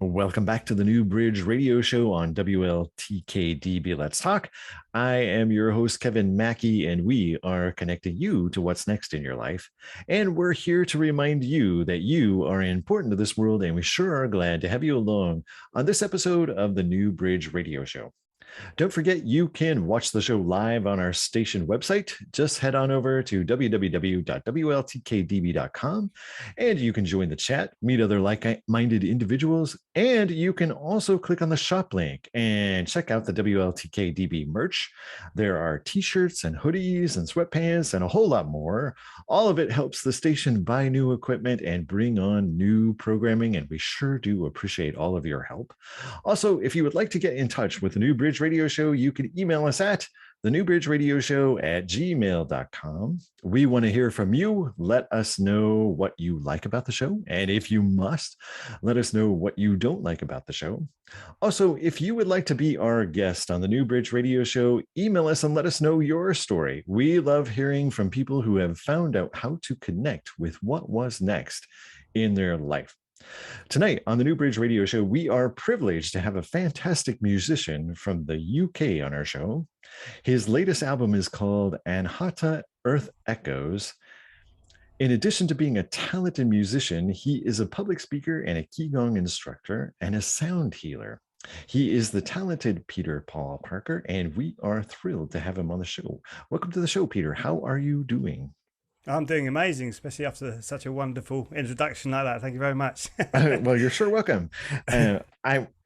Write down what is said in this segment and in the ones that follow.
Welcome back to the New Bridge Radio Show on WLTKDB Let's Talk. I am your host, Kevin Mackey, and we are connecting you to what's next in your life. And we're here to remind you that you are important to this world, and we sure are glad to have you along on this episode of the New Bridge Radio Show. Don't forget, you can watch the show live on our station website. Just head on over to www.wltkdb.com and you can join the chat, meet other like minded individuals, and you can also click on the shop link and check out the WLTKDB merch. There are t shirts and hoodies and sweatpants and a whole lot more. All of it helps the station buy new equipment and bring on new programming, and we sure do appreciate all of your help. Also, if you would like to get in touch with the New Bridge Radio Show, you can email us at thenewbridgeradioshow@gmail.com. We want to hear from you. Let us know what you like about the show. And if you must, let us know what you don't like about the show. Also, if you would like to be our guest on the New Bridge Radio Show, email us and let us know your story. We love hearing from people who have found out how to connect with what was next in their life. Tonight on the New Bridge Radio Show, we are privileged to have a fantastic musician from the UK on our show. His latest album is called Anhata Earth Echoes. In addition to being a talented musician, he is a public speaker and a Qigong instructor and a sound healer. He is the talented Peter Paul Parker, and we are thrilled to have him on the show. Welcome to the show, Peter. How are you doing? I'm doing amazing, especially after such a wonderful introduction like that. Thank you very much. Well, you're sure welcome. I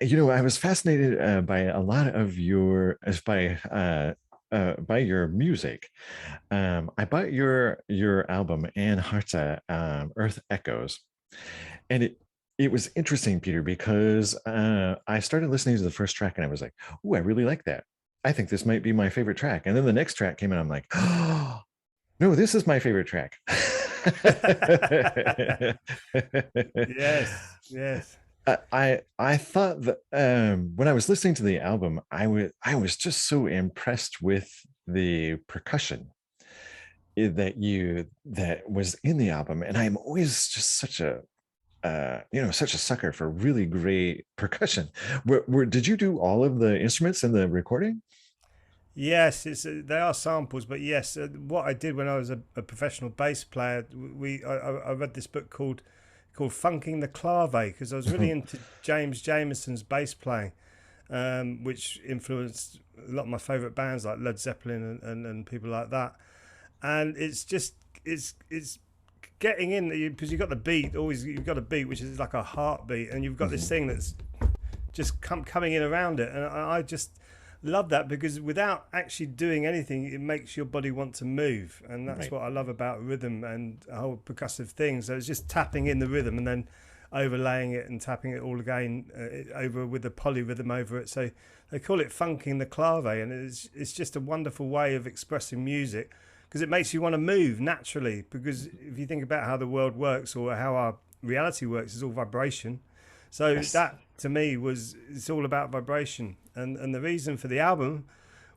was fascinated by a lot of your by your music. I bought your album Anhata Earth Echoes, and it was interesting, Peter, because I started listening to the first track and I was like, "Oh, I really like that. I think this might be my favorite track." And then the next track came and I'm like, "Oh, no, this is my favorite track." Yes, yes. I thought that when I was listening to the album, I was just so impressed with the percussion that was in the album, and I'm always just such a such a sucker for really great percussion. Did you do all of the instruments in the recording? Yes, they are samples, but yes, what I did when I was a professional bass player, I read this book called Funking the Clave because I was really into James Jameson's bass playing, which influenced a lot of my favorite bands like Led Zeppelin and people like that. And it's getting in because you've got the beat, always you've got a beat which is like a heartbeat, and you've got this thing that's just coming in around it, and I just love that because without actually doing anything, it makes your body want to move, and that's Right. what I love about rhythm and a whole percussive thing. So it's just tapping in the rhythm and then overlaying it and tapping it all again over with the polyrhythm over it. So they call it funking the clave, and it's just a wonderful way of expressing music because it makes you want to move naturally. Because if you think about how the world works or how our reality works, it's all vibration. So Yes. that to me it's all about vibration, and the reason for the album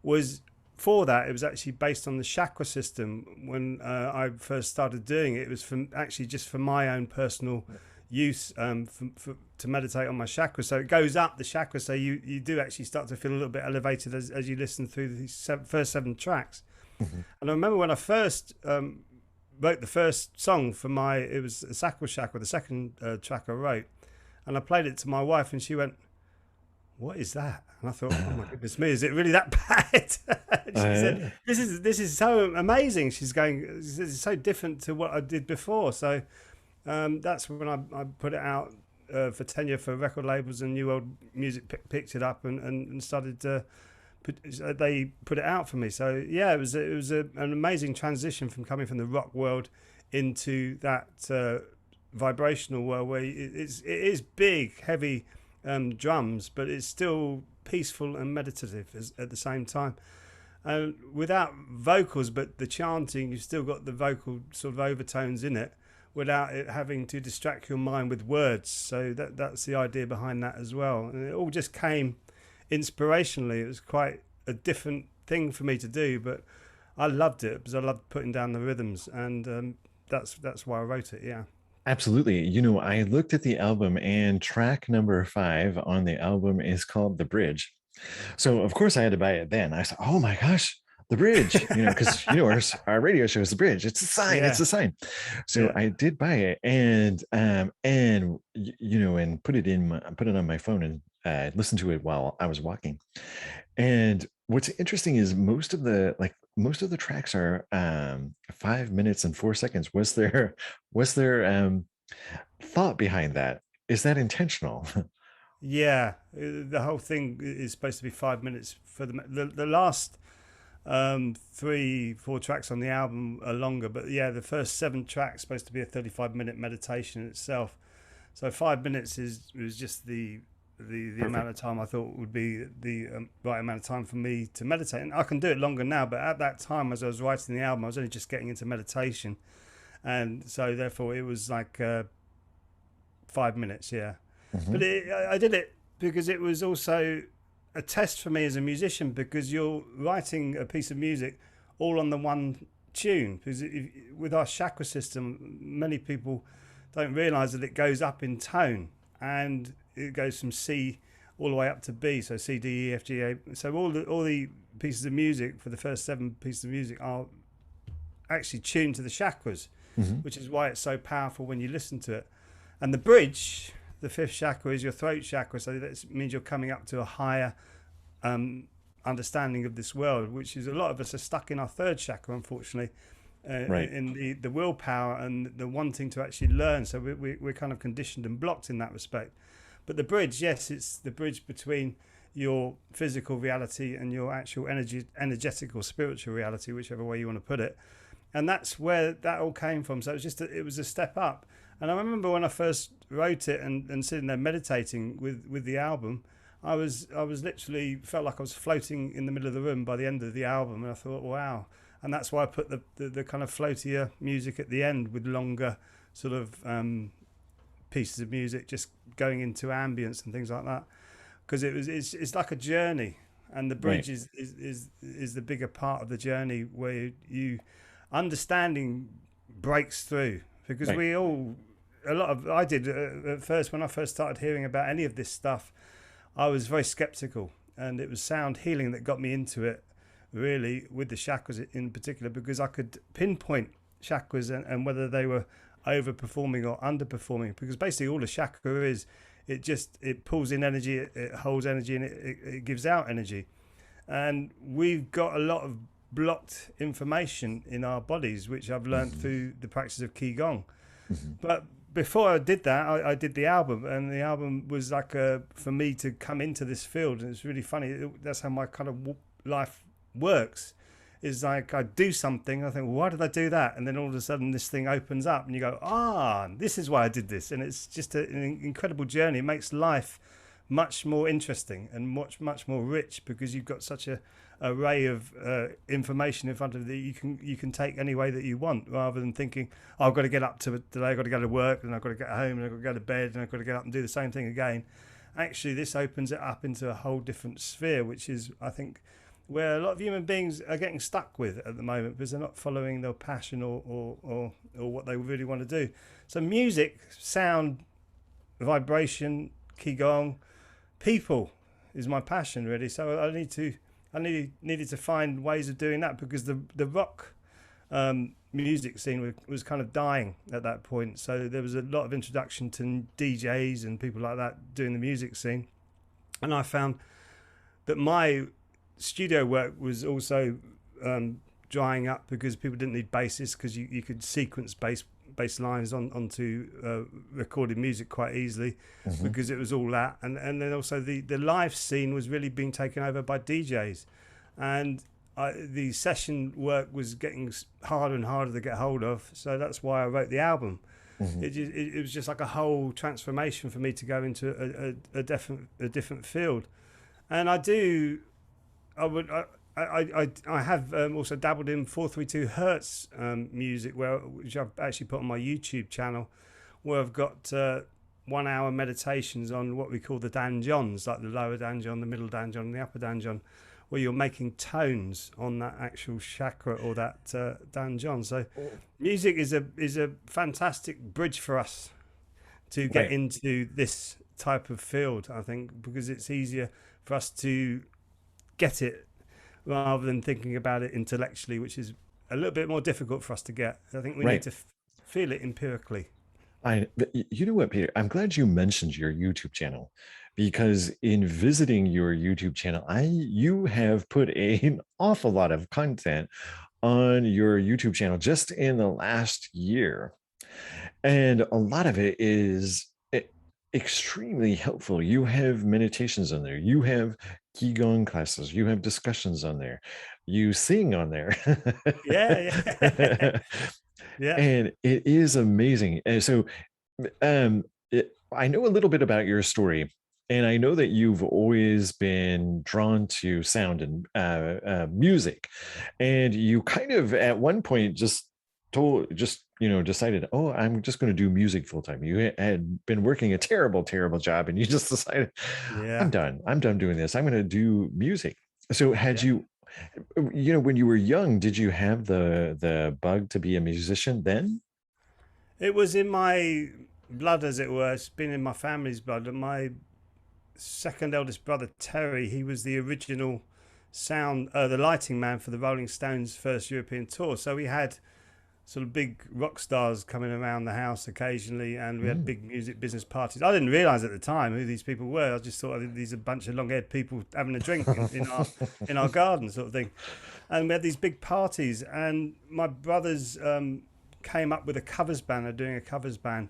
was for that. It was actually based on the chakra system. When I first started doing it, it was actually just for my own personal use, to meditate on my chakra. So it goes up the chakra, so you do actually start to feel a little bit elevated as you listen through these first 7 tracks. Mhm. And I remember when I first wrote the first song it was a sacral chakra, the second track I wrote. And I played it to my wife, and she went, "What is that?" And I thought, "Oh my goodness me, is it really that bad?" She said, "This is so amazing." She's going, "This is so different to what I did before." So that's when I put it out for tenure for record labels, and New World Music picked it up and started to. They put it out for me. So yeah, it was an amazing transition from coming from the rock world into that. Vibrational world where it is big, heavy drums, but it's still peaceful and meditative at the same time. And without vocals, but the chanting, you've still got the vocal sort of overtones in it, without it having to distract your mind with words. So that's the idea behind that as well. And it all just came inspirationally. It was quite a different thing for me to do, but I loved it because I loved putting down the rhythms, and that's why I wrote it. Yeah. Absolutely. I looked at the album, and track number 5 on the album is called The Bridge. So of course I had to buy it then. I said, "Oh my gosh, The Bridge!" Because our radio show is The Bridge. It's a sign. It's Yeah, a sign. So yeah, I did buy it, and put it on my phone, and listened to it while I was walking. And what's interesting is most of the tracks are 5 minutes and 4 seconds. Was there thought behind that? Is that intentional? yeah. The whole thing is supposed to be 5 minutes for the last 3, 4 tracks on the album are longer, but yeah, the first 7 tracks supposed to be a 35-minute meditation itself. So 5 minutes is just the amount Perfect. of time I thought would be the right amount of time for me to meditate. And I can do it longer now, but at that time, as I was writing the album, I was only just getting into meditation, and so therefore it was like 5 minutes. Yeah, but Mhm. I did it because it was also a test for me as a musician, because you're writing a piece of music all on the one tune. Because with our chakra system, many people don't realize that it goes up in tone, and it goes from C all the way up to B. So C, D, E, F, G, A. So all the pieces of music for the first 7 pieces of music are actually tuned to the chakras, Mhm. which is why it's so powerful when you listen to it. And the bridge, the fifth chakra, is your throat chakra. So that means you're coming up to a higher um, understanding of this world, which is a lot of us are stuck in our third chakra, unfortunately, Right. in the willpower and the wanting to actually learn. So we're kind of conditioned and blocked in that respect. But the bridge, yes, it's the bridge between your physical reality and your actual energetic or spiritual reality, whichever way you want to put it. And that's where that all came from. So it was a step up. And I remember when I first wrote it and sitting there meditating with the album, I was literally felt like I was floating in the middle of the room by the end of the album, and I thought, wow. And that's why I put the kind of floatier music at the end with longer sort of pieces of music just going into ambience and things like that, because it's like a journey, and the Right. bridge is the bigger part of the journey, where you understanding breaks through, because Right. we all a lot of I did at first when I first started hearing about any of this stuff. I was very skeptical, and it was sound healing that got me into it, really, with the chakras in particular, because I could pinpoint chakras and whether they were overperforming or underperforming. Because basically, all a chakra is, it pulls in energy, it holds energy, and it gives out energy. And we've got a lot of blocked information in our bodies, which I've learned Mhm. through the practice of qigong. Mhm. But before I did that, I did the album, and the album was like for me to come into this field, and it's really funny. That's how my kind of life works. Is like I do something, I think, well, why did I do that? And then all of a sudden, this thing opens up, and you go, this is why I did this, and it's just an incredible journey. It makes life much more interesting and much more rich, because you've got such a array of information in front of you. You can take any way that you want, rather than thinking, I've got to get up to today, I've got to go to work, and I've got to get home, and I've got to go to bed, and I've got to get up and do the same thing again. Actually, this opens it up into a whole different sphere, which is, I think, where a lot of human beings are getting stuck with at the moment, because they're not following their passion or what they really want to do. So music, sound, vibration, qigong, people is my passion, really. So I needed to find ways of doing that, because the rock music scene was kind of dying at that point. So there was a lot of introduction to DJs and people like that doing the music scene, and I found that my studio work was also drying up, because people didn't need basses, because you could sequence bass lines onto recorded music quite easily, Mhm. because it was all that. And then also the live scene was really being taken over by DJs, and the session work was getting harder and harder to get hold of. So that's why I wrote the album. Mhm. It was just like a whole transformation for me to go into a different field. And I have also dabbled in 432 hertz music, which I've actually put on my YouTube channel, where I've got 1 hour meditations on what we call the danjons, like the lower danjon, the middle danjon, and the upper danjon, where you're making tones on that actual chakra or that Dan John. So music is a fantastic bridge for us to get Right. into this type of field, I think, because it's easier for us to get it rather than thinking about it intellectually, which is a little bit more difficult for us to get. I think we need Right. to feel it empirically. You know what, Peter? I'm glad you mentioned your YouTube channel, because in visiting your YouTube channel, you have put an awful lot of content on your YouTube channel just in the last year. And a lot of it is extremely helpful. You have meditations on there, you have Qigong classes, you have discussions on there, you sing on there. Yeah, yeah. Yeah. And it is amazing. And so I know a little bit about your story, and I know that you've always been drawn to sound and music, and you kind of at one point decided, oh, I'm just going to do music full time. You had been working a terrible job, and you just decided, Yeah. I'm done doing this, I'm going to do music. So had Yeah. you, when you were young, did you have the bug to be a musician then? It was in my blood, as it were. It's been in my family's blood. And my second eldest brother, Terry, he was the original the lighting man for the Rolling Stones' first European tour. So we had sort of big rock stars coming around the house occasionally, and we had Mm. big music business parties. I didn't realise at the time who these people were. I just thought these are a bunch of long-haired people having a drink in our garden, sort of thing. And we had these big parties, and my brothers came up with a covers band. They're doing a covers band,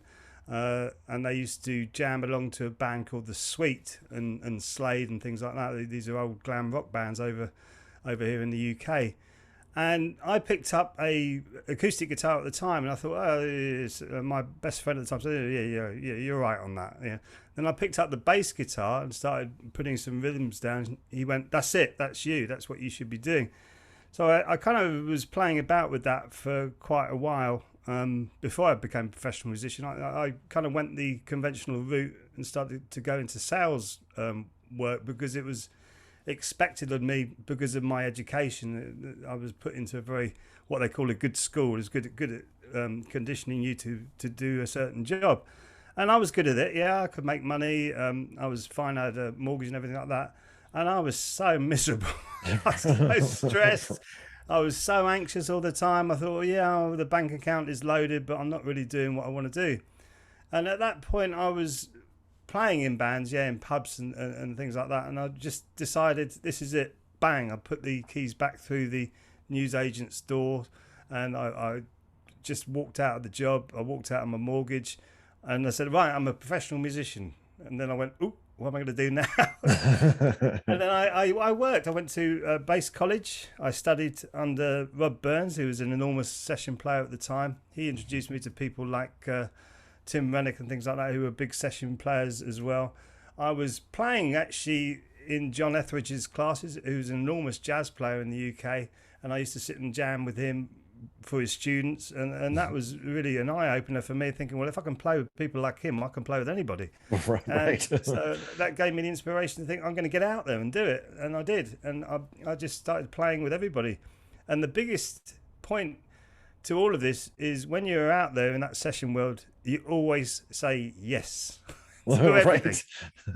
and they used to jam along to a band called The Sweet and Slade and things like that. These are old glam rock bands over here in the UK. And I picked up a acoustic guitar at the time, and I thought, oh, it's my best friend at the time said, yeah, you're right on that. Yeah. Then I picked up the bass guitar and started putting some rhythms down. He went, that's it, that's you, that's what you should be doing. So I kind of was playing about with that for quite a while before I became a professional musician. I kind of went the conventional route and started to go into sales work because it was expected of me because of my education. I was put into a very, what they call a good school. It's good at conditioning you to do a certain job. And I was good at it. Yeah, I could make money. I was fine. I had a mortgage and everything like that. And I was so miserable. I was so stressed. I was so anxious all the time. I thought, yeah, the bank account is loaded, but I'm not really doing what I want to do. And at that point, I was playing in bands, yeah, in pubs and things like that. And I just decided, this is it. Bang! I put the keys back through the newsagent's door, and I just walked out of the job. I walked out of my mortgage, and I said, right, I'm a professional musician. And then I went, ooh, what am I going to do now? And then I worked. I went to bass college. I studied under Rob Burns, who was an enormous session player at the time. He introduced me to people like Tim Rennick and things like that, who were big session players as well. I was playing actually in John Etheridge's classes, who's an enormous jazz player in the UK, and I used to sit and jam with him for his students, and that was really an eye-opener for me, thinking, well, if I can play with people like him, I can play with anybody. Right. So that gave me the inspiration to think, I'm going to get out there and do it, and I did, and I just started playing with everybody. And the biggest point to all of this is when you're out there in that session world, you always say yes to everything. Right.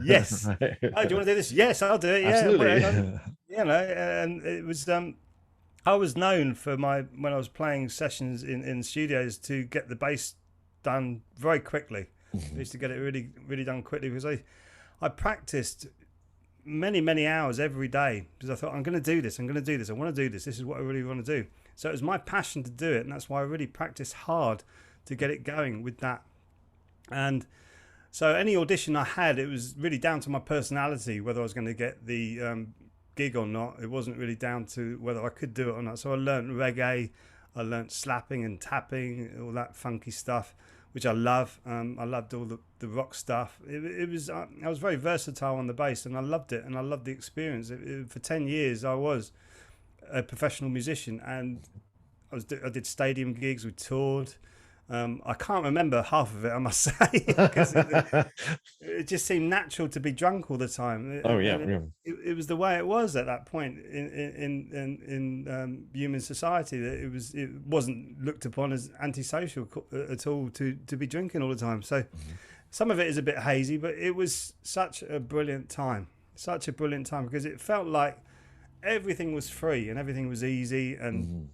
Yes. Right. Oh, do you want to do this? Yes, I'll do it. Yeah. Absolutely. You know, and it was I was known for when I was playing sessions in studios to get the bass done very quickly. I used to get it really done quickly because I practiced many hours every day because I thought, I'm going to do this. I want to do this. This is what I really want to do. So it was my passion to do it, and that's why I really practiced hard to get it going with that. And so any audition I had, it was really down to my personality whether I was going to get the gig or not. It wasn't really down to whether I could do it or not. So I learned reggae, I learned slapping and tapping, all that funky stuff, which I love. I loved all the rock stuff. It was I was very versatile on the bass, and I loved it, and I loved the experience. For 10 years, I was a professional musician, and I did stadium gigs. We toured. I can't remember half of it, I must say, because it just seemed natural to be drunk all the time, Oh yeah, and yeah. it was the way it was at that point in human society, that it wasn't looked upon as antisocial at all to be drinking all the time. So Mhm. some of it is a bit hazy, but it was such a brilliant time because it felt like everything was free and everything was easy, and Mhm.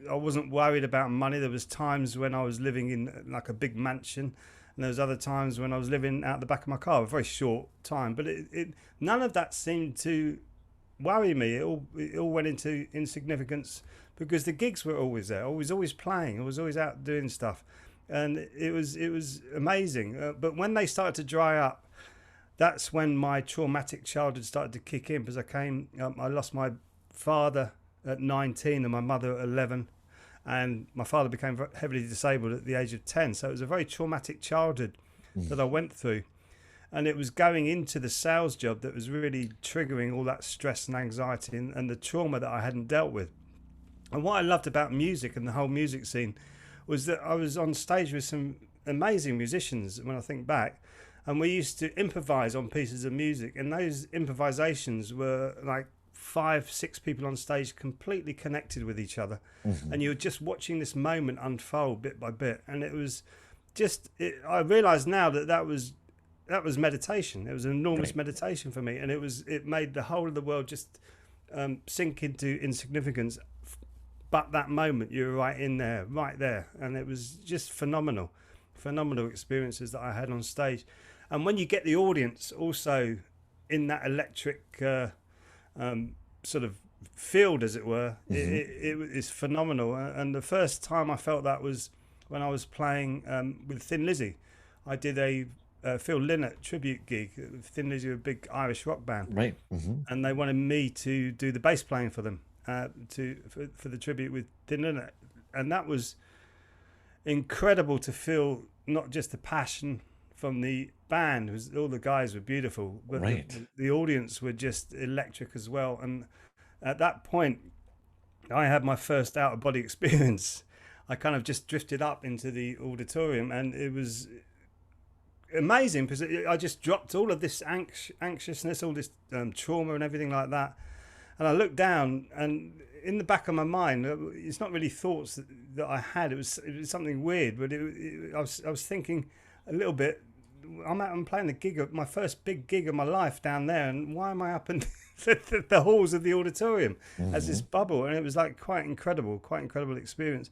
I wasn't worried about money. There was times when I was living in like a big mansion, and there was other times when I was living out the back of my car, a very short time, but it none of that seemed to worry me. It all went into insignificance because the gigs were always there. I was always playing. I was always out doing stuff, and it was amazing. But when they started to dry up, that's when my traumatic childhood started to kick in, because I lost my father at 19 and my mother at 11, and my father became heavily disabled at the age of 10. So it was a very traumatic childhood that I went through, and it was going into the sales job that was really triggering all that stress and anxiety and the trauma that I hadn't dealt with. And what I loved about music and the whole music scene was that I was on stage with some amazing musicians when I think back, and we used to improvise on pieces of music, and those improvisations were like 5, 6 people on stage completely connected with each other, Mhm. and you were just watching this moment unfold bit by bit, and it was I realize now that was meditation. It was an enormous Right. meditation for me, and it made the whole of the world just sink into insignificance. But that moment, you were right there, and it was just phenomenal experiences that I had on stage. And when you get the audience also in that electric sort of field, as it were, Mhm. it is phenomenal. And the first time I felt that was when I was playing with Thin Lizzy. I did a Phil Lynott tribute gig. Thin Lizzy were a big Irish rock band, Right. Mhm. and they wanted me to do the bass playing for them, for the tribute with Thin Lynott, and that was incredible to feel not just the passion from the band, was all the guys were beautiful, but Right. the audience were just electric as well. And at that point, I had my first out of body experience. I kind of just drifted up into the auditorium, and it was amazing because I just dropped all of this anxiousness, all this trauma, and everything like that. And I looked down, and in the back of my mind, it's not really thoughts that I had. It was something weird, but I was thinking a little bit. I'm playing my first big gig of my life down there, and why am I up in the halls of the auditorium as this Mhm. bubble? And it was like quite incredible experience.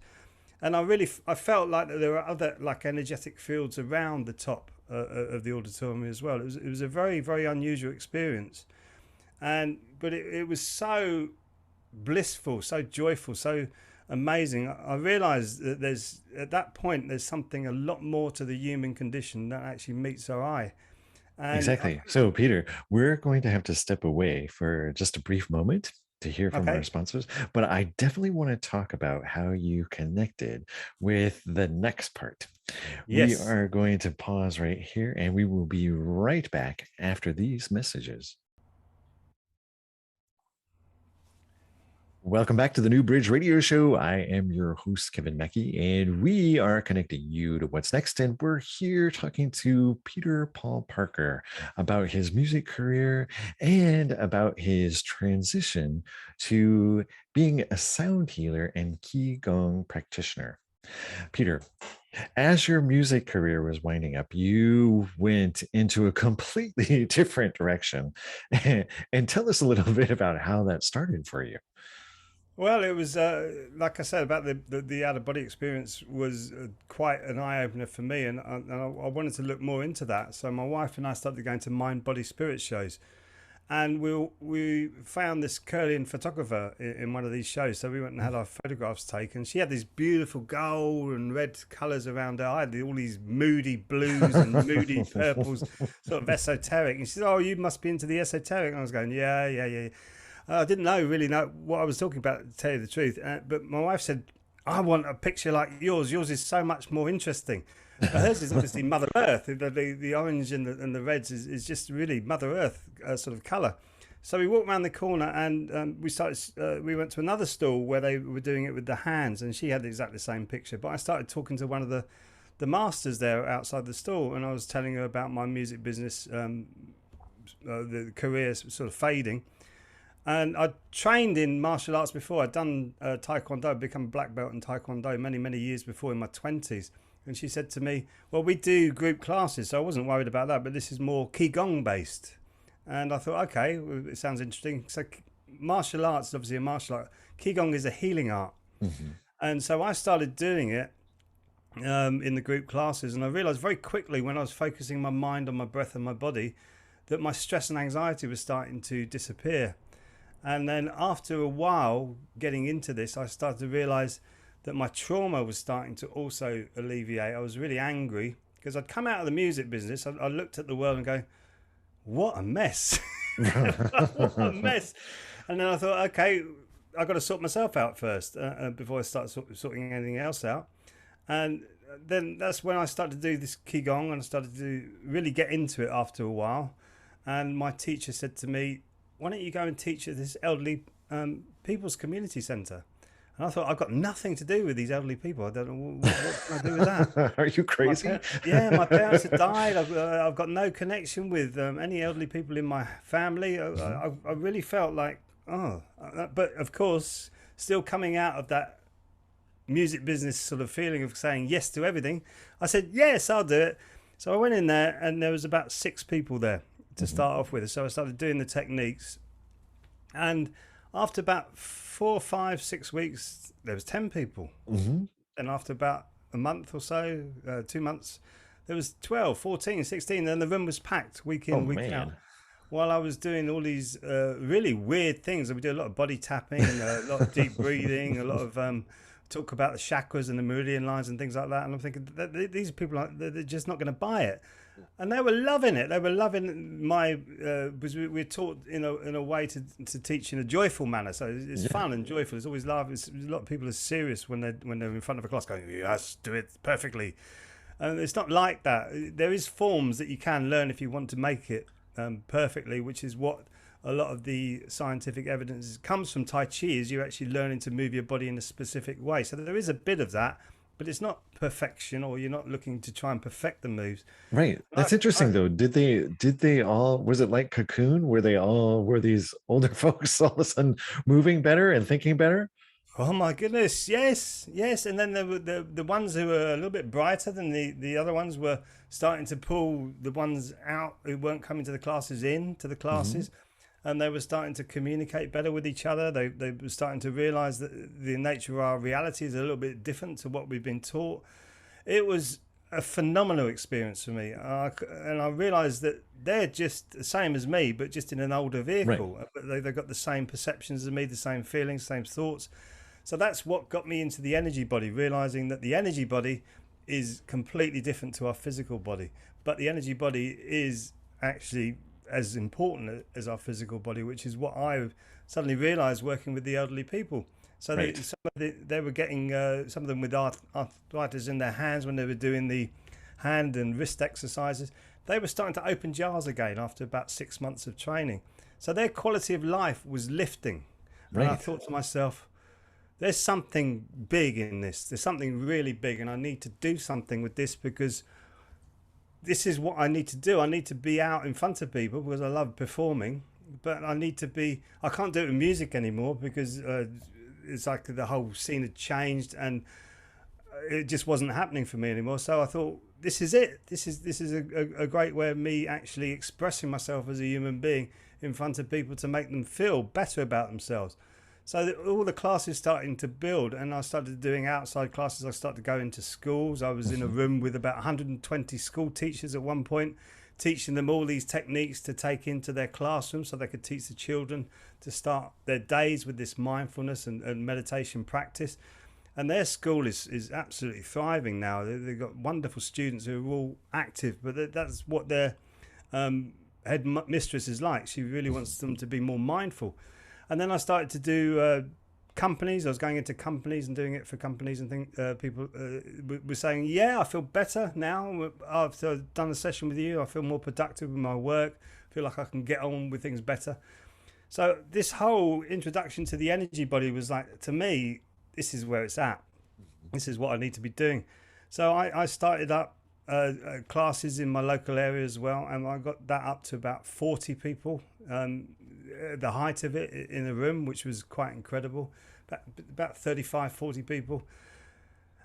And I felt like that there were other like energetic fields around the top of the auditorium as well. It was a very very unusual experience, but it was so blissful, so joyful, so amazing. I realized that at that point there's something a lot more to the human condition that actually meets our eye. And Exactly. So, Peter, we're going to have to step away for just a brief moment to hear from our okay, sponsors, but I definitely want to talk about how you connected with the next part. We yes. are going to pause right here and we will be right back after these messages. Welcome back to the New Bridge Radio Show. I am your host, Kevin Mackey, and we are connecting you to what's next. And we're here talking to Peter Paul Parker about his music career and about his transition to being a sound healer and Qigong practitioner. Peter, as your music career was winding up, you went into a completely different direction. And tell us a little bit about how that started for you. Well, it was like I said about the out of body experience was quite an eye opener for me, and I wanted to look more into that. So my wife and I started going to mind, body, spirit shows, and we found this Kurdian photographer in one of these shows. So we went and had our photographs taken. She had these beautiful gold and red colours around her. I had all these moody blues and moody purples, sort of esoteric. And she said, "Oh, you must be into the esoteric." And I was going, "Yeah, yeah, yeah." I didn't really know what I was talking about, to tell you the truth. But my wife said, "I want a picture like yours. Yours is so much more interesting." Hers is obviously Mother Earth. The orange and the reds is just really Mother Earth sort of colour. So we walked around the corner and we started. We went to another stall where they were doing it with the hands, and she had exactly the same picture. But I started talking to one of the masters there outside the stall, and I was telling her about my music business, the career sort of fading. And I'd trained in martial arts before. I'd done Taekwondo, I'd become a black belt in Taekwondo many, many years before in my 20s. And she said to me, well, we do group classes, so I wasn't worried about that, but this is more Qigong based. And I thought, okay, well, it sounds interesting. So martial arts is obviously a martial art. Qigong is a healing art. Hmm. And so I started doing it in the group classes. And I realized very quickly when I was focusing my mind on my breath and my body that my stress and anxiety was starting to disappear. And then after a while getting into this, I started to realize that my trauma was starting to also alleviate. I was really angry because I'd come out of the music business. I looked at the world and go, what a mess. What a mess. And then I thought, okay, I've got to sort myself out first before I start sorting anything else out. And then that's when I started to do this Qigong, and I started to really get into it after a while. And my teacher said to me, why don't you go and teach at this elderly people's community centre? And I thought, I've got nothing to do with these elderly people. I don't know, what can I do with that? Are you crazy? My parents have died. I've got no connection with any elderly people in my family. I really felt like, but of course, still coming out of that music business sort of feeling of saying yes to everything, I said, yes, I'll do it. So I went in there and there was about 6 people there to start off with. So I started doing the techniques, and after about 4, 5, 6 weeks, there was 10 people. And after about a month or so, 2 months, there was 12, 14, 16. And the room was packed week in, week out. While I was doing all these really weird things. We do a lot of body tapping, a lot of deep breathing, a lot of talk about the chakras and the meridian lines and things like that. And I'm thinking, these people, they're just not going to buy it. And they were loving it. They were loving my because we're taught in a way to teach in a joyful manner. So it's fun and joyful. It's always love. A lot of people are serious when they're in front of a class, going, "Yes, do it perfectly." And it's not like that. There is forms that you can learn if you want to make it perfectly, which is what a lot of the scientific evidence comes from. Tai Chi is you're actually learning to move your body in a specific way. So there is a bit of that. But it's not perfection, or you're not looking to try and perfect the moves. Right. That's interesting though. Did they all, was it like Cocoon where were these older folks all of a sudden moving better and thinking better? Oh my goodness, yes. And then there were the ones who were a little bit brighter than the other ones were starting to pull the ones out who weren't coming to the classes into the classes. And they were starting to communicate better with each other. They were starting to realize that the nature of our reality is a little bit different to what we've been taught. It was a phenomenal experience for me. And I realized that they're just the same as me, but just in an older vehicle. Right. But they've got the same perceptions as me, the same feelings, same thoughts. So that's what got me into the energy body, realizing that the energy body is completely different to our physical body. But the energy body is actually as important as our physical body, which is what I suddenly realized working with the elderly people. So right. They were getting some of them with arthritis in their hands when they were doing the hand and wrist exercises. They were starting to open jars again after about 6 months of training. So their quality of life was lifting. Right. And I thought to myself, there's something big in this. There's something really big, and I need to do something with this, because this is what I need to do. I need to be out in front of people because I love performing, but I can't do it with music anymore because it's like the whole scene had changed and it just wasn't happening for me anymore. So I thought, this is it. This is a great way of me actually expressing myself as a human being in front of people to make them feel better about themselves. So all the classes starting to build, and I started doing outside classes. I started to go into schools. I was in a room with about 120 school teachers at one point, teaching them all these techniques to take into their classroom so they could teach the children to start their days with this mindfulness and meditation practice. And their school is absolutely thriving now. They've got wonderful students who are all active, but that's what their head mistress is like. She really wants them to be more mindful. And then I started to do companies. I was going into companies and doing it for companies, and people were saying, yeah, I feel better now. After I've done a session with you, I feel more productive with my work. I feel like I can get on with things better. So this whole introduction to the energy body was like, to me, this is where it's at. This is what I need to be doing. So I started up classes in my local area as well, and I got that up to about 40 people. The height of it in a room, which was quite incredible, about 35, 40 people.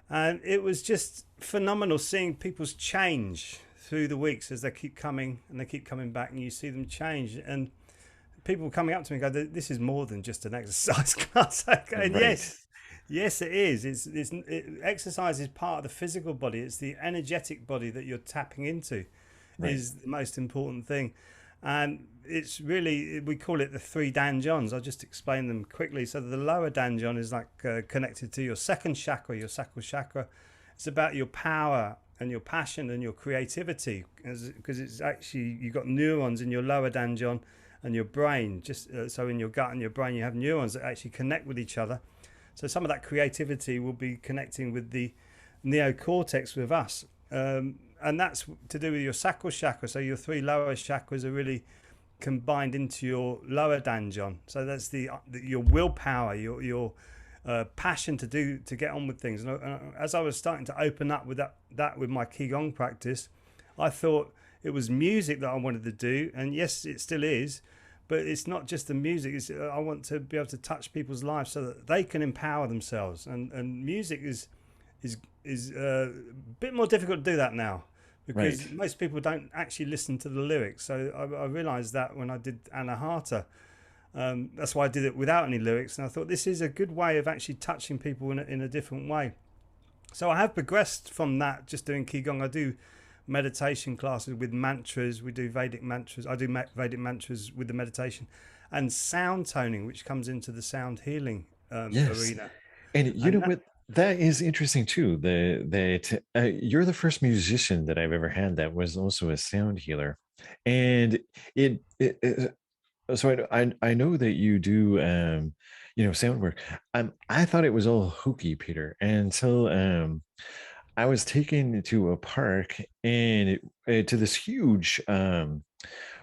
And it was just phenomenal seeing people's change through the weeks as they keep coming and they keep coming back, and you see them change. And people coming up to me and go, "This is more than just an exercise class." And Right. yes, it is. Exercise is part of the physical body. It's the energetic body that you're tapping into, Right. is the most important thing. And it's really, we call it the three danjons. I'll just explain them quickly. So the lower danjon is like connected to your second chakra, your sacral chakra. It's about your power and your passion and your creativity, because it's actually, you've got neurons in your lower danjon and your brain. Just so in your gut and your brain, you have neurons that actually connect with each other. So some of that creativity will be connecting with the neocortex with us. And that's to do with your sacral chakra. So your three lower chakras are really combined into your lower danjon. So that's your willpower, your passion to get on with things. And as I was starting to open up with that with my qigong practice, I thought it was music that I wanted to do, and yes, it still is. But it's not just the music. I want to be able to touch people's lives so that they can empower themselves. And music is a bit more difficult to do that now, Right. because most people don't actually listen to the lyrics. So I realized that when I did Anahata. That's why I did it without any lyrics. And I thought this is a good way of actually touching people in a different way. So I have progressed from that, just doing qigong. I do meditation classes with mantras. We do Vedic mantras. I do Vedic mantras with the meditation, and sound toning, which comes into the sound healing Yes. arena. And you And know that, what? That is interesting too. You're the first musician that I've ever had that was also a sound healer, and it so I know that you do sound work. I thought it was all hokey, Peter, until I was taken to a park and to this huge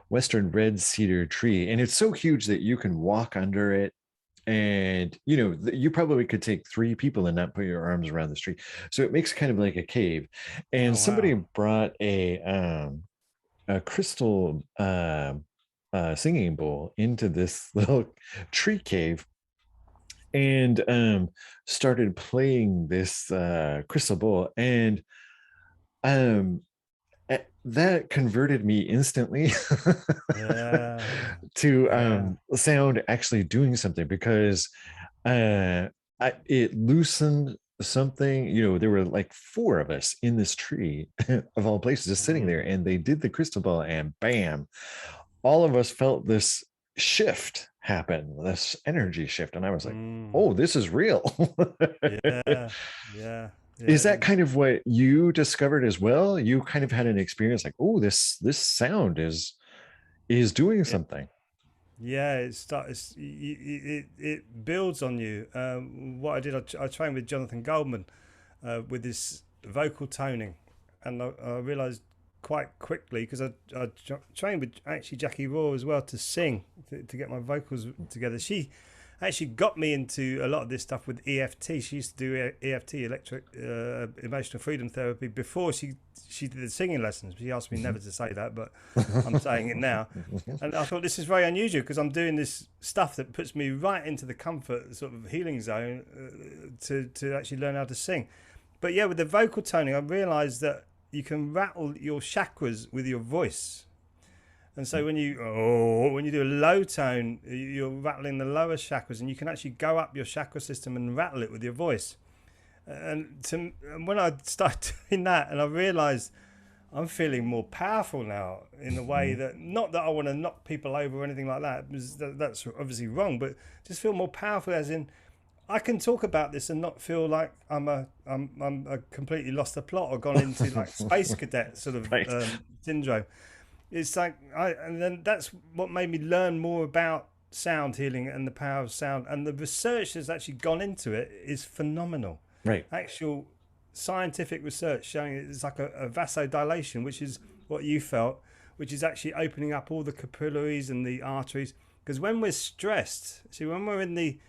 western red cedar tree, and it's so huge that you can walk under it, and you probably could take three people and not put your arms around the tree, so it makes kind of like a cave. And oh somebody wow. brought a crystal singing bowl into this little tree cave, and started playing this crystal bowl, and um that converted me instantly Yeah, to yeah. sound actually doing something, because uh it loosened something. There were like four of us in this tree of all places, just sitting there, Mm, and they did the crystal ball, and bam, all of us felt this shift happen, this energy shift, and I was like, mm. oh, this is real. Yeah, yeah, Is yeah. that kind of what you discovered as well? You kind of had an experience like, oh, this sound is doing It, something. yeah, it builds on you. What I did, I trained with Jonathan Goldman with this vocal toning, and I realized quite quickly, because I trained with actually Jackie Raw as well to sing, to get my vocals together. She actually got me into a lot of this stuff with EFT. She used to do EFT, electric emotional freedom therapy, before she did the singing lessons. She asked me never to say that, but I'm saying it now. And I thought this is very unusual, because I'm doing this stuff that puts me right into the comfort sort of healing zone to actually learn how to sing. But yeah, with the vocal toning, I realized that you can rattle your chakras with your voice. And so when you do a low tone, you're rattling the lower chakras, and you can actually go up your chakra system and rattle it with your voice. And when I started doing that, and I realized I'm feeling more powerful now, in a way that, not that I want to knock people over or anything like that, because that's obviously wrong, but just feel more powerful, as in I can talk about this and not feel like I'm a completely lost the plot or gone into like space cadet sort of Right. syndrome. It's like and then that's what made me learn more about sound healing and the power of sound, and the research that's actually gone into it is phenomenal. Right. Actual scientific research showing it's like a vasodilation, which is what you felt, which is actually opening up all the capillaries and the arteries, Because when we're stressed, see, when we're in the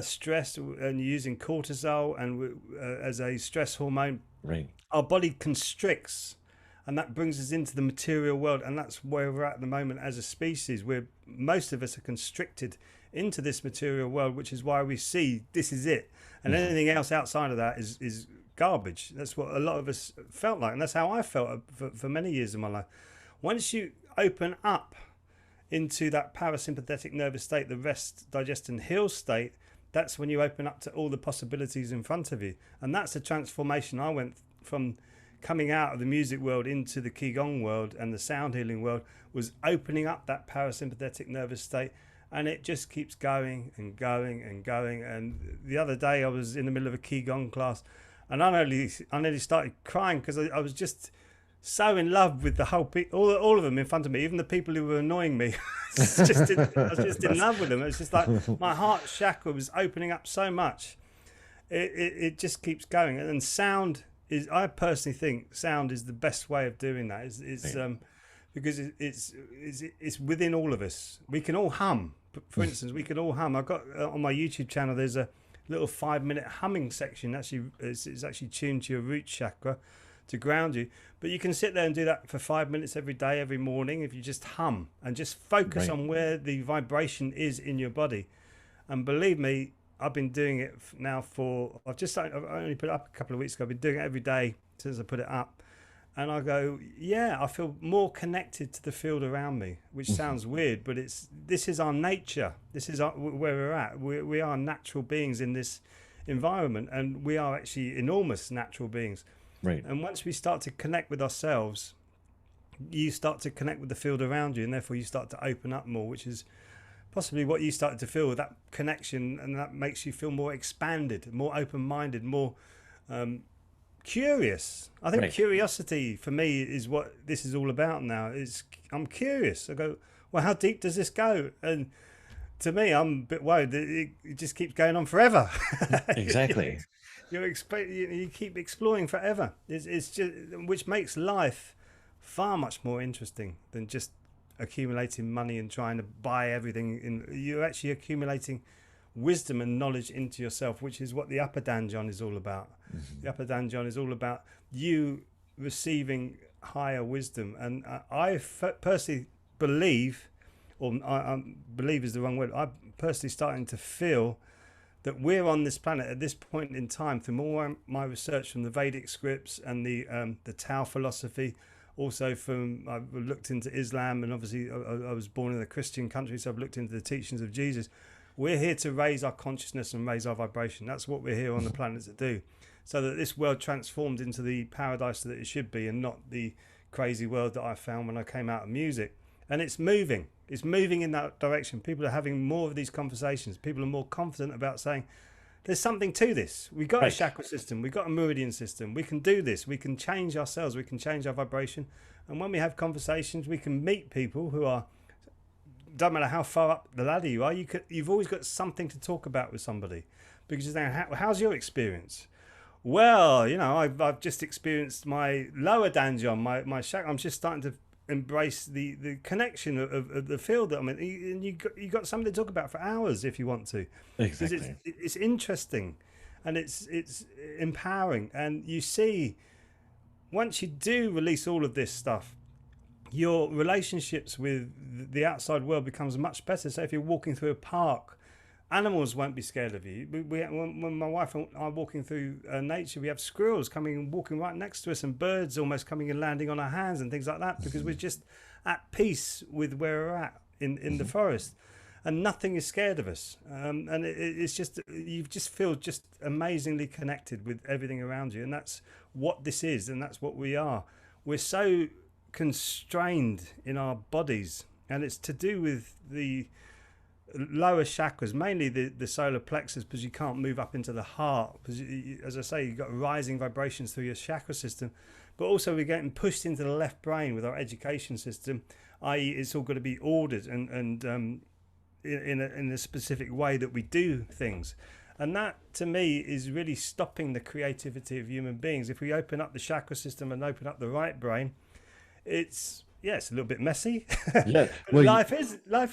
stress and using cortisol and as a stress hormone, Right. our body constricts, and that brings us into the material world, and that's where we're at the moment as a species, where most of us are constricted into this material world, which is why we see this is it, and anything else outside of that is garbage. That's what a lot of us felt like, and that's how I felt for many years of my life. Once you open up into that parasympathetic nervous state, the rest, digest and heal state, that's when you open up to all the possibilities in front of you. And that's a transformation. I went from coming out of the music world into the Qigong world and the sound healing world, was opening up that parasympathetic nervous state, and it just keeps going and going and going. And the other day I was in the middle of a Qigong class, and I nearly started crying because I was just so in love with the whole all of them in front of me, even the people who were annoying me. I was just in love with them. It's just like my heart chakra was opening up so much. It just keeps going. And sound is, I personally think sound is the best way of doing that. Because it's within all of us. We can all hum. For instance, we can all hum. I've got on my YouTube channel, there's a little 5-minute humming section. Actually, it's actually tuned to your root chakra to ground you. But you can sit there and do that for 5 minutes every day, every morning, if you just hum and just focus on where the vibration is in your body. And believe me, I've been doing it now for, I've only put it up a couple of weeks ago. I've been doing it every day since I put it up. And I go, yeah, I feel more connected to the field around me, which sounds weird, but this is our nature. This is where we're at. We are natural beings in this environment, and we are actually enormous natural beings. Right. And once we start to connect with ourselves, you start to connect with the field around you, and therefore you start to open up more, which is possibly what you started to feel, that connection, and that makes you feel more expanded, more open-minded, more curious. I think curiosity for me is what this is all about now. I'm curious. I go, well, how deep does this go? And to me, I'm a bit worried that it just keeps going on forever. Exactly. You keep exploring forever. It's just, which makes life far much more interesting than just accumulating money and trying to buy everything. You're actually accumulating wisdom and knowledge into yourself, which is what the upper danjon is all about. The upper danjon is all about you receiving higher wisdom. And I personally believe, or I believe is the wrong word, I'm personally starting to feel that we're on this planet at this point in time, through more my research from the Vedic scripts and the Tao philosophy, also I've looked into Islam, and obviously I was born in a Christian country, so I've looked into the teachings of Jesus. We're here to raise our consciousness and raise our vibration. That's what we're here on the planet to do, so that this world transforms into the paradise that it should be, and not the crazy world that I found when I came out of music. And it's moving. It's moving in that direction. People are having more of these conversations. People are more confident about saying, there's something to this. We've got a chakra system. We've got a meridian system. We can do this. We can change ourselves. We can change our vibration. And when we have conversations, we can meet people who are, don't matter how far up the ladder you are, you've always got something to talk about with somebody. Because you're saying, how's your experience? Well, I've just experienced my lower danjon, my chakra. I'm just starting to embrace the connection of the field that I'm in. And you got something to talk about for hours if you want to. Exactly. It's interesting, and it's empowering. And you see, once you do release all of this stuff, your relationships with the outside world becomes much better. So if you're walking through a park, animals won't be scared of you. When my wife and I are walking through nature, we have squirrels coming and walking right next to us, and birds almost coming and landing on our hands and things like that, because we're just at peace with where we're at in the forest, and nothing is scared of us. And it's just, you just feel just amazingly connected with everything around you, and that's what this is, and that's what we are. We're so constrained in our bodies, and it's to do with the lower chakras, mainly the solar plexus, because you can't move up into the heart, because as I say, you've got rising vibrations through your chakra system. But also we're getting pushed into the left brain with our education system, i.e. it's all got to be ordered and in a specific way that we do things. And that to me is really stopping the creativity of human beings. If we open up the chakra system and open up the right brain, it's yeah, it's a little bit messy. Yeah. But Well, life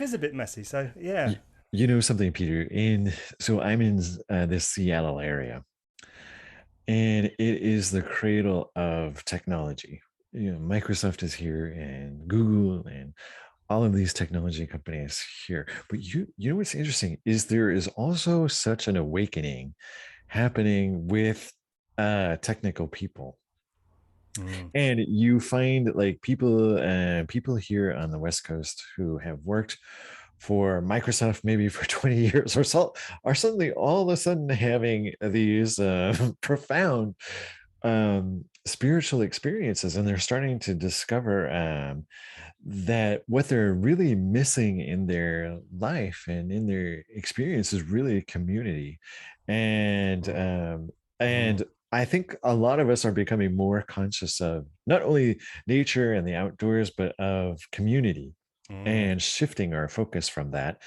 is a bit messy. So yeah. y- you know something, Peter. So I'm in the Seattle area, and it is the cradle of technology. You know, Microsoft is here, and Google, and all of these technology companies here. But you know what's interesting is there is also such an awakening happening with technical people. Mm, And you find like people here on the West Coast who have worked for Microsoft maybe for 20 years or so are suddenly all of a sudden having these profound spiritual experiences, and they're starting to discover that what they're really missing in their life and in their experience is really community. and mm, um mm, and I think a lot of us are becoming more conscious of not only nature and the outdoors, but of community, mm, and shifting our focus from that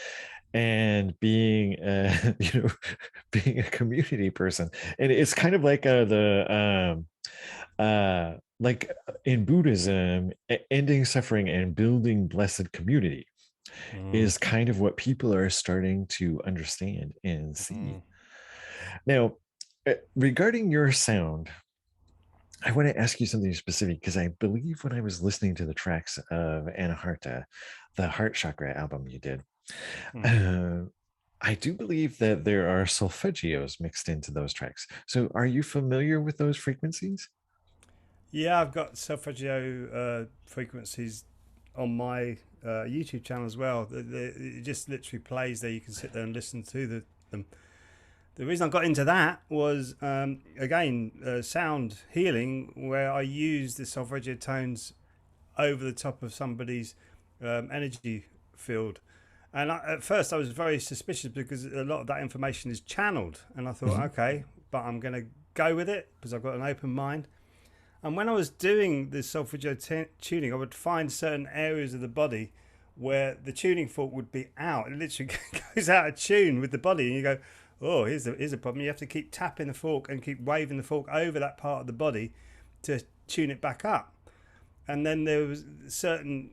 and being being a community person. And it's kind of like the like in Buddhism, ending suffering and building blessed community mm, is kind of what people are starting to understand and see. mm. Now, regarding your sound, I want to ask you something specific, because I believe when I was listening to the tracks of Anaharta, the Heart Chakra album you did, Mm. uh, I do believe that there are solfeggios mixed into those tracks. So are you familiar with those frequencies? Yeah, I've got solfeggio frequencies on my YouTube channel as well. It just literally plays there. You can sit there and listen to them. The reason I got into that was, again, sound healing, where I use the solfeggio tones over the top of somebody's energy field. And at first, I was very suspicious because a lot of that information is channeled. And I thought, Mhm. okay, but I'm going to go with it because I've got an open mind. And when I was doing the solfeggio tuning, I would find certain areas of the body where the tuning fork would be out. It literally goes out of tune with the body, and you go, "Oh, here's a problem." You have to keep tapping the fork and keep waving the fork over that part of the body to tune it back up. And then there was certain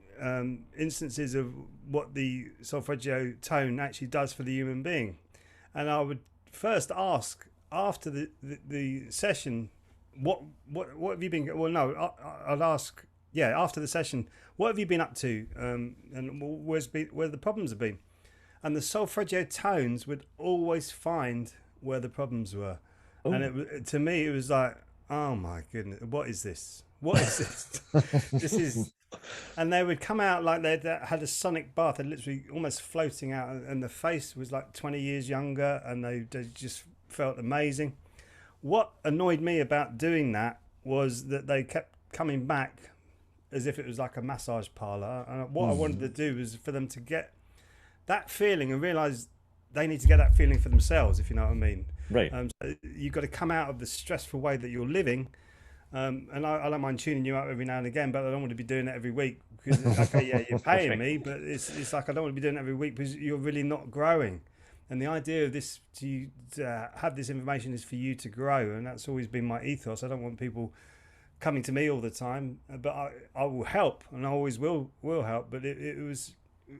instances of what the solfeggio tone actually does for the human being. And I would first ask after the session, what have you been? Well, no, I'd ask, yeah, after the session, what have you been up to, and where the problems have been. And the solfeggio tones would always find where the problems were. And Oh. to me, it was like, oh my goodness, what is this? What is this? This is, and they would come out like they had a sonic bath. They're literally almost floating out, and the face was like 20 years younger, and they just felt amazing. What annoyed me about doing that was that they kept coming back as if it was like a massage parlor. And what I wanted to Mhm. do was for them to get that feeling and realize they need to get that feeling for themselves, if you know what I mean. Right. So you've got to come out of the stressful way that you're living. And I don't mind tuning you up every now and again, but I don't want to be doing it every week because, okay, yeah, you're paying Right. me, but it's like I don't want to be doing it every week because you're really not growing. And the idea of this to have this information is for you to grow, and that's always been my ethos. I don't want people coming to me all the time, but I will help, and I always will help. But it was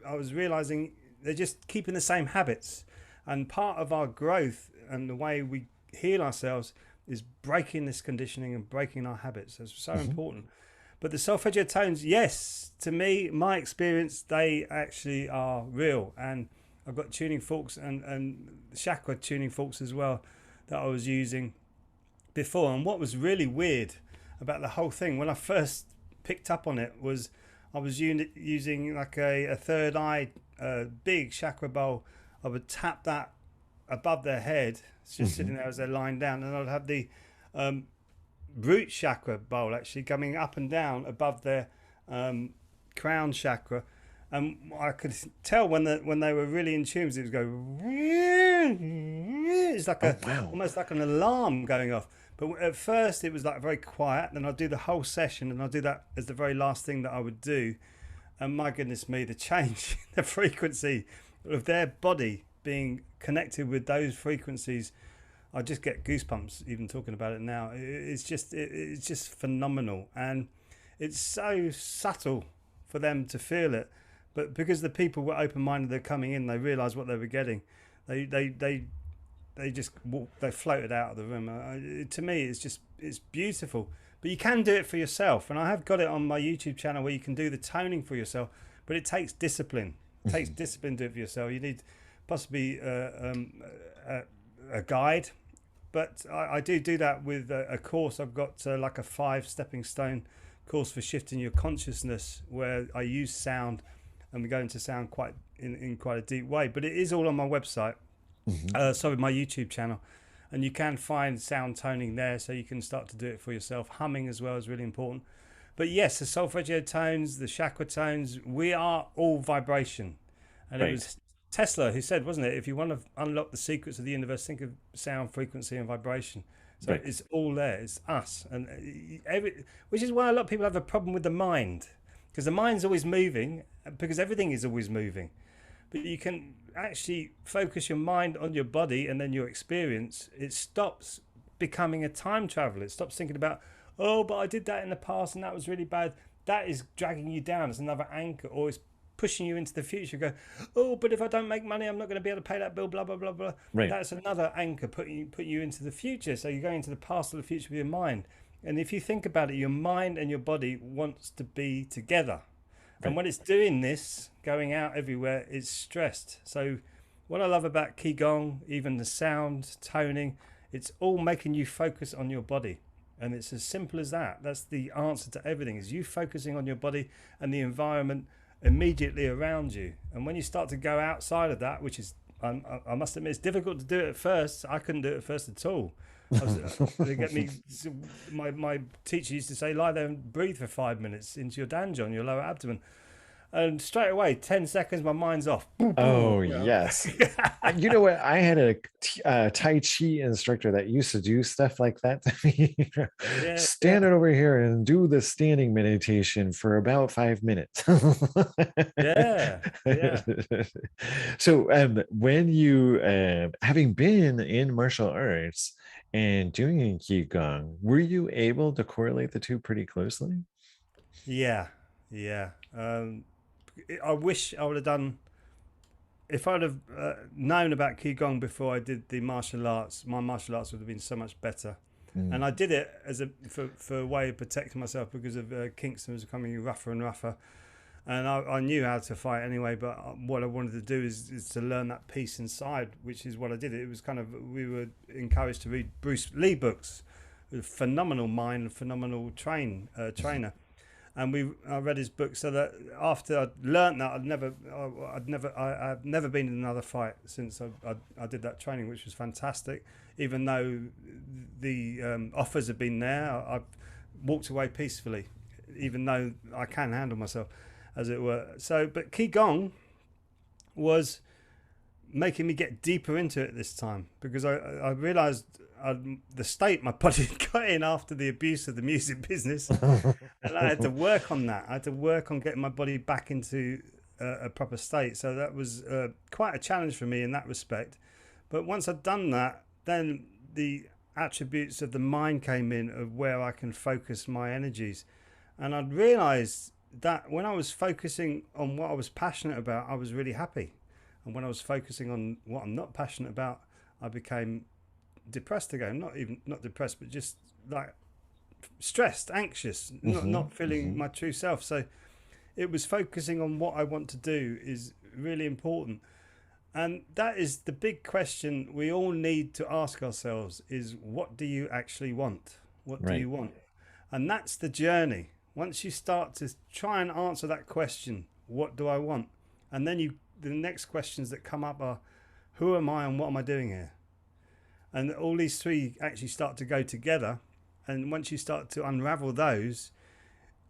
I was realizing they're just keeping the same habits, and part of our growth and the way we heal ourselves is breaking this conditioning and breaking our habits. That's so Mhm. important. But the solfeggio tones, yes, to me, my experience, they actually are real. And I've got tuning forks and chakra tuning forks as well that I was using before. And what was really weird about the whole thing when I first picked up on it was I was using like a third eye big chakra bowl. I would tap that above their head, it's just Mhm. sitting there as they're lying down, and I'd have the um, root chakra bowl actually coming up and down above their um, crown chakra. And I could tell when they were really in tune, it would go. It's like Oh, a wow. almost like an alarm going off. But at first, it was like very quiet. Then I'd do the whole session, and I'd do that as the very last thing that I would do. And my goodness me, the change, the frequency of their body being connected with those frequencies, I just get goosebumps even talking about it now. It's just phenomenal, and it's so subtle. for them to feel it. But because the people were open-minded, they're coming in, they realised what they were getting. They just they floated out of the room. To me, it's beautiful. But you can do it for yourself, and I have got it on my YouTube channel where you can do the toning for yourself. But it takes discipline. It takes discipline to do it for yourself. You need possibly a guide. But I do that with a course. I've got like a 5 stepping stone course for shifting your consciousness, where I use sound, and we go into sound in quite a deep way. But it is all on my website. Sorry, my YouTube channel, and you can find sound toning there, so you can start to do it for yourself. Humming as well is really important. But yes, the solfeggio tones, the chakra tones, we are all vibration. And It was Tesla who said, wasn't it, if you want to unlock the secrets of the universe, think of sound, frequency and vibration. So it's all there. It's us. And which is why a lot of people have a problem with the mind, because the mind's always moving, because everything is always moving. But you can actually focus your mind on your body and then your experience. It stops becoming a time traveler. It stops thinking about, oh, but I did that in the past and that was really bad. That is dragging you down. It's another anchor, or it's pushing you into the future. Go, oh, but if I don't make money, I'm not going to be able to pay that bill, blah, blah, blah, blah. Right. That's another anchor putting you into the future. So you're going into the past or the future with your mind. And if you think about it, your mind and your body wants to be together. And when it's doing this, going out everywhere, it's stressed. So what I love about Qigong, even the sound, toning, it's all making you focus on your body. And it's as simple as that. That's the answer to everything, is you focusing on your body and the environment immediately around you. And when you start to go outside of that, which is, I must admit, it's difficult to do it at first. I couldn't do it at first at all. They get me. My teacher used to say, lie there and breathe for 5 minutes into your danjon, your lower abdomen, and straight away 10 seconds my mind's off. Oh, yes. You know what, I had a Tai Chi instructor that used to do stuff like that to me. Stand it over here and do the standing meditation for about 5 minutes. yeah So when you having been in martial arts and doing Qigong, were you able to correlate the two pretty closely? Yeah. I wish I would have done, if I'd have known about Qigong before I did the martial arts, my martial arts would have been so much better. And I did it as for a way of protecting myself, because of Kingston was becoming rougher and rougher. And I knew how to fight anyway, but what I wanted to do is to learn that peace inside, which is what I did. It was kind of, we were encouraged to read Bruce Lee books, a phenomenal mind, phenomenal trainer. And I read his book, so that after I'd learnt that, I've never been in another fight since I did that training, which was fantastic. Even though the offers have been there, I've walked away peacefully, even though I can handle myself, as it were. So, but Qigong was making me get deeper into it this time, because I realised the state my body got in after the abuse of the music business, and I had to work on that. I had to work on getting my body back into a proper state. So that was quite a challenge for me in that respect. But once I'd done that, then the attributes of the mind came in, of where I can focus my energies. And I'd realised that when I was focusing on what I was passionate about, I was really happy. And when I was focusing on what I'm not passionate about, I became depressed again. Not depressed, but just like stressed, anxious, not feeling my true self. So it was focusing on what I want to do is really important. And that is the big question we all need to ask ourselves, is what do you actually want? What do you want? And that's the journey. Once you start to try and answer that question, what do I want? And then the next questions that come up are, who am I and what am I doing here? And all these three actually start to go together. And once you start to unravel those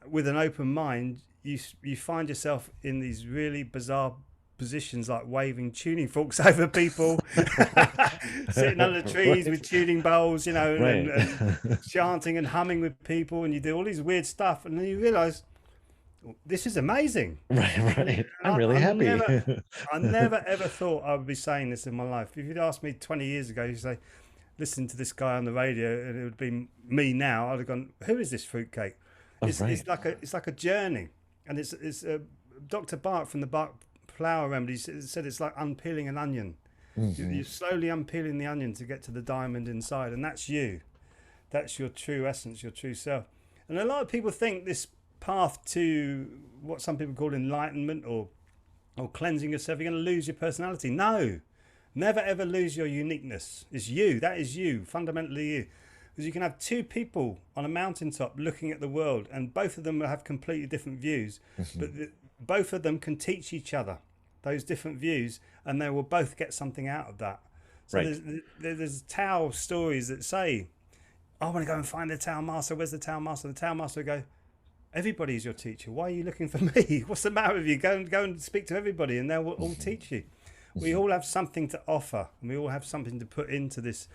with an open mind, you find yourself in these really bizarre positions, like waving tuning forks over people, sitting under trees with tuning bowls, and chanting and humming with people, and you do all these weird stuff, and then you realise, this is amazing. Right. I'm really happy. I never ever thought I would be saying this in my life. If you'd asked me 20 years ago, you'd say, listen to this guy on the radio, and it would be me now, I'd have gone, who is this fruitcake? It's like a journey. and it's Dr. Bach from the Bach Flower Remedy said it's like unpeeling an onion. Hmm. You're slowly unpeeling the onion to get to the diamond inside, and that's you. That's your true essence, your true self. And a lot of people think this path to what some people call enlightenment or cleansing yourself, you're going to lose your personality. No, never ever lose your uniqueness. It's you. That is you, fundamentally you. Because you can have two people on a mountaintop looking at the world, and both of them will have completely different views, Hmm. but both of them can teach each other those different views, and they will both get something out of that. So Right. there's Tao stories that say, I want to go and find the Tao Master. Where's the Tao Master? The Tao Master will go, everybody's your teacher. Why are you looking for me? What's the matter with you? Go and speak to everybody, and they'll all teach you. We all have something to offer, and we all have something to put into this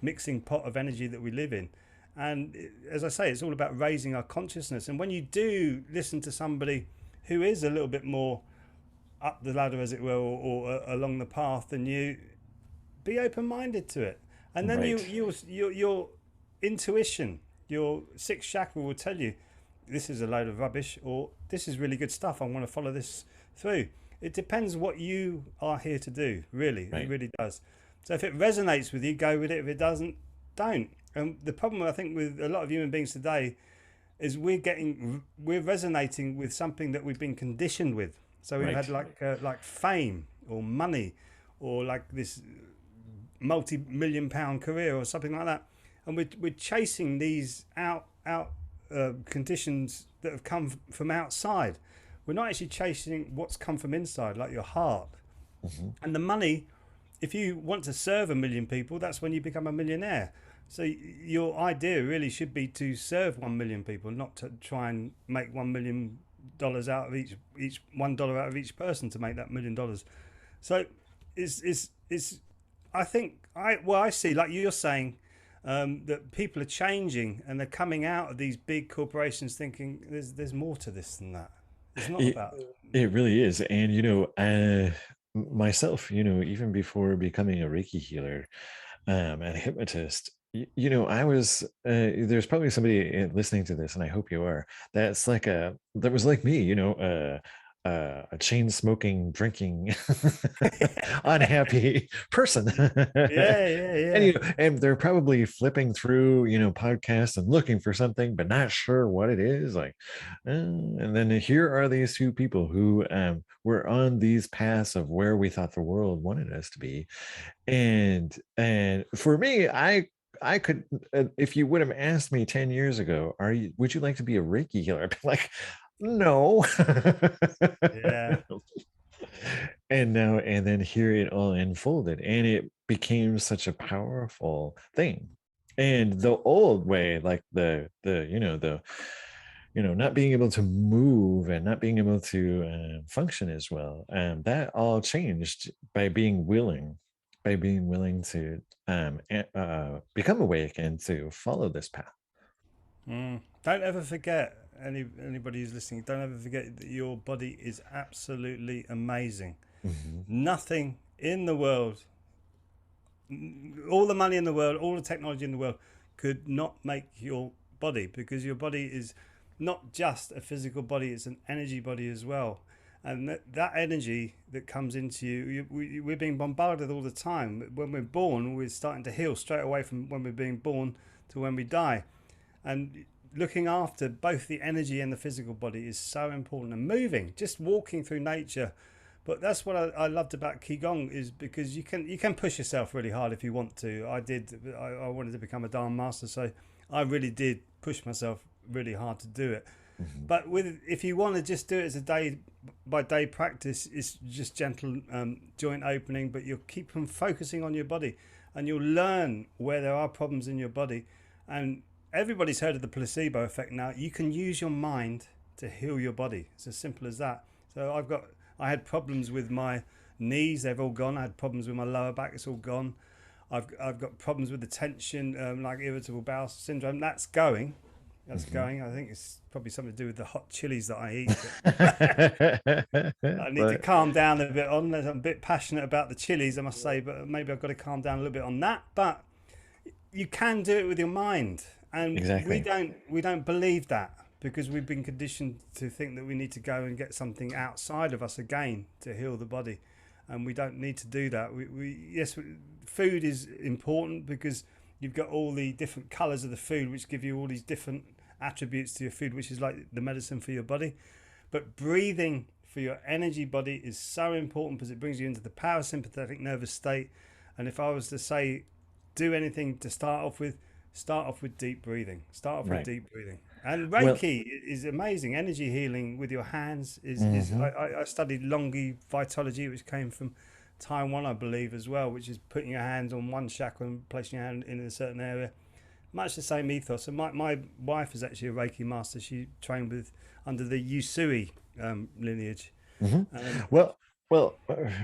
mixing pot of energy that we live in. And as I say, it's all about raising our consciousness. And when you do listen to somebody who is a little bit more up the ladder, as it were, or along the path, then you be open-minded to it. And then Right. your intuition, your sixth chakra will tell you this is a load of rubbish, or this is really good stuff. I want to follow this through. It depends what you are here to do. Really, it Right. really does. So if it resonates with you, go with it. If it doesn't, don't. And the problem I think with a lot of human beings today is we're resonating with something that we've been conditioned with. So we've had Right. like fame or money, or like this multi-million-pound career or something like that, and we're chasing these out conditions that have come from outside. We're not actually chasing what's come from inside, like your heart. Hmm. And the money, if you want to serve a million people, that's when you become a millionaire. So your idea really should be to serve 1 million people, not to try and make $1 million out of each $1 out of each person to make that $1 million. So it's I think I see, like you're saying, that people are changing and they're coming out of these big corporations thinking there's more to this than that. It's not It, about. it really is. And, myself, even before becoming a Reiki healer, and a hypnotist, I was, there's probably somebody listening to this, and I hope you are, that was like me, a chain smoking, drinking, unhappy person. Yeah, yeah, And yeah. and they're probably flipping through podcasts and looking for something but not sure what it is, like, and then here are these two people who were on these paths of where we thought the world wanted us to be. And for me, I could, if you would have asked me 10 years ago, would you like to be a Reiki healer, I'd be like, no. Yeah. And then here it all unfolded, and it became such a powerful thing. And the old way, like the not being able to move and not being able to function as well, that all changed by being willing to become awake and to follow this path. Don't ever forget, anybody who's listening, don't ever forget that your body is absolutely amazing. Hmm. Nothing in the world, all the money in the world, all the technology in the world could not make your body, because your body is not just a physical body, it's an energy body as well. And that energy that comes into we're being bombarded all the time. When we're born, we're starting to heal straight away from when we're being born to when we die. And looking after both the energy and the physical body is so important. And moving, just walking through nature. But that's what I loved about Qigong, is because you can push yourself really hard if you want to. I wanted to become a Dharma master, so I really did push myself really hard to do it. Hmm. But if you want to just do it as a day by day practice, it's just gentle joint opening, but you'll keep on focusing on your body, and you'll learn where there are problems in your body. And everybody's heard of the placebo effect now. You can use your mind to heal your body. It's as simple as that. So I had problems with my knees, they've all gone. I had problems with my lower back, it's all gone. I've got problems with the tension, like irritable bowel syndrome. That's going. That's Hmm. going. I think it's probably something to do with the hot chilies that I eat. I need to But calm down a bit on. I'm a bit passionate about the chilies, I must say, but maybe I've got to calm down a little bit on that. But you can do it with your mind, and exactly. we don't believe that, because we've been conditioned to think that we need to go and get something outside of us again to heal the body, and we don't need to do that. Yes, food is important because you've got all the different colors of the food which give you all these different attributes to your food, which is like the medicine for your body. But breathing for your energy body is so important because it brings you into the parasympathetic nervous state. And if I was to say, do anything to start off with deep breathing. Start off with Right. deep breathing. And Well, Reiki is amazing. Energy healing with your hands is mhm. I studied Longi Vitology, which came from Taiwan, I believe, as well, which is putting your hands on one chakra and placing your hand in a certain area. Much the same ethos. And my wife is actually a Reiki master. She trained with under the Usui lineage. Mhm. Um, Well,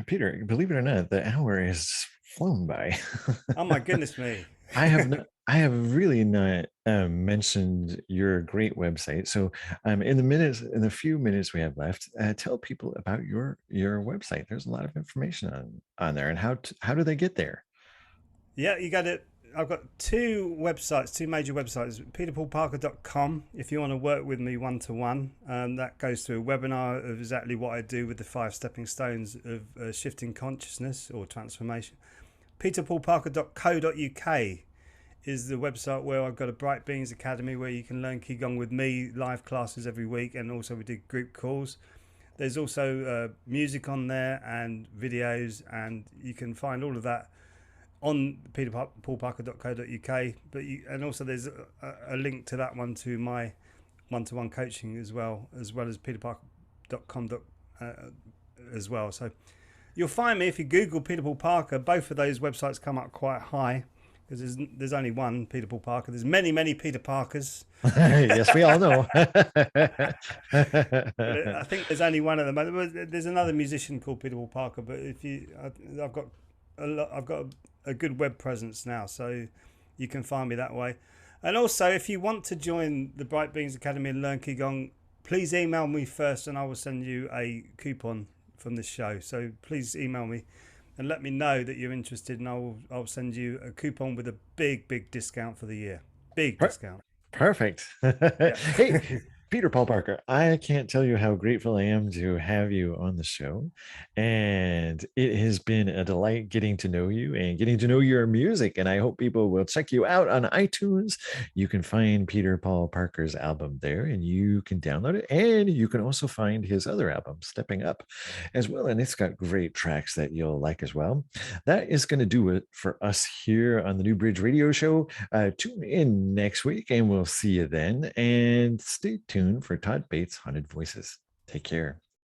Peter, believe it or not, the hour has flown by. oh my goodness me. I have really not mentioned your great website. So, in the few minutes we have left, tell people about your website. There's a lot of information on there, and how do they get there? Yeah, you got it. I've got two websites, two major websites. peterpaulparker.com if you want to work with me one to one. That goes through a webinar of exactly what I do with the 5 stepping stones of shifting consciousness or transformation. peterpaulparker.co.uk is the website where I've got a Bright Beings Academy where you can learn Qigong with me, live classes every week, and also we do group calls. There's also music on there and videos, and you can find all of that on peterpaulparker.co.uk. And also there's a link to that one to my one-to-one coaching as well as peterparker.com as well. So you'll find me if you Google Peter Paul Parker. Both of those websites come up quite high because there's only one Peter Paul Parker. There's many Peter Parkers. Yes, we all know. But I think there's only one at the moment. There's another musician called Peter Paul Parker, but I've got a good web presence now, so you can find me that way. And also, if you want to join the Bright Beings Academy and learn Qigong, please email me first, and I will send you a coupon from this show. So please email me and let me know that you're interested, and I'll send you a coupon with a big discount for the year. Big Per- discount. Perfect. Yeah. Hey, Peter Paul Parker, I can't tell you how grateful I am to have you on the show. And it has been a delight getting to know you and getting to know your music. And I hope people will check you out on iTunes. You can find Peter Paul Parker's album there and you can download it. And you can also find his other album, Stepping Up, as well. And it's got great tracks that you'll like as well. That is going to do it for us here on the New Bridge Radio Show. Tune in next week and we'll see you then. And stay tuned for Todd Bates' Haunted Voices. Take care.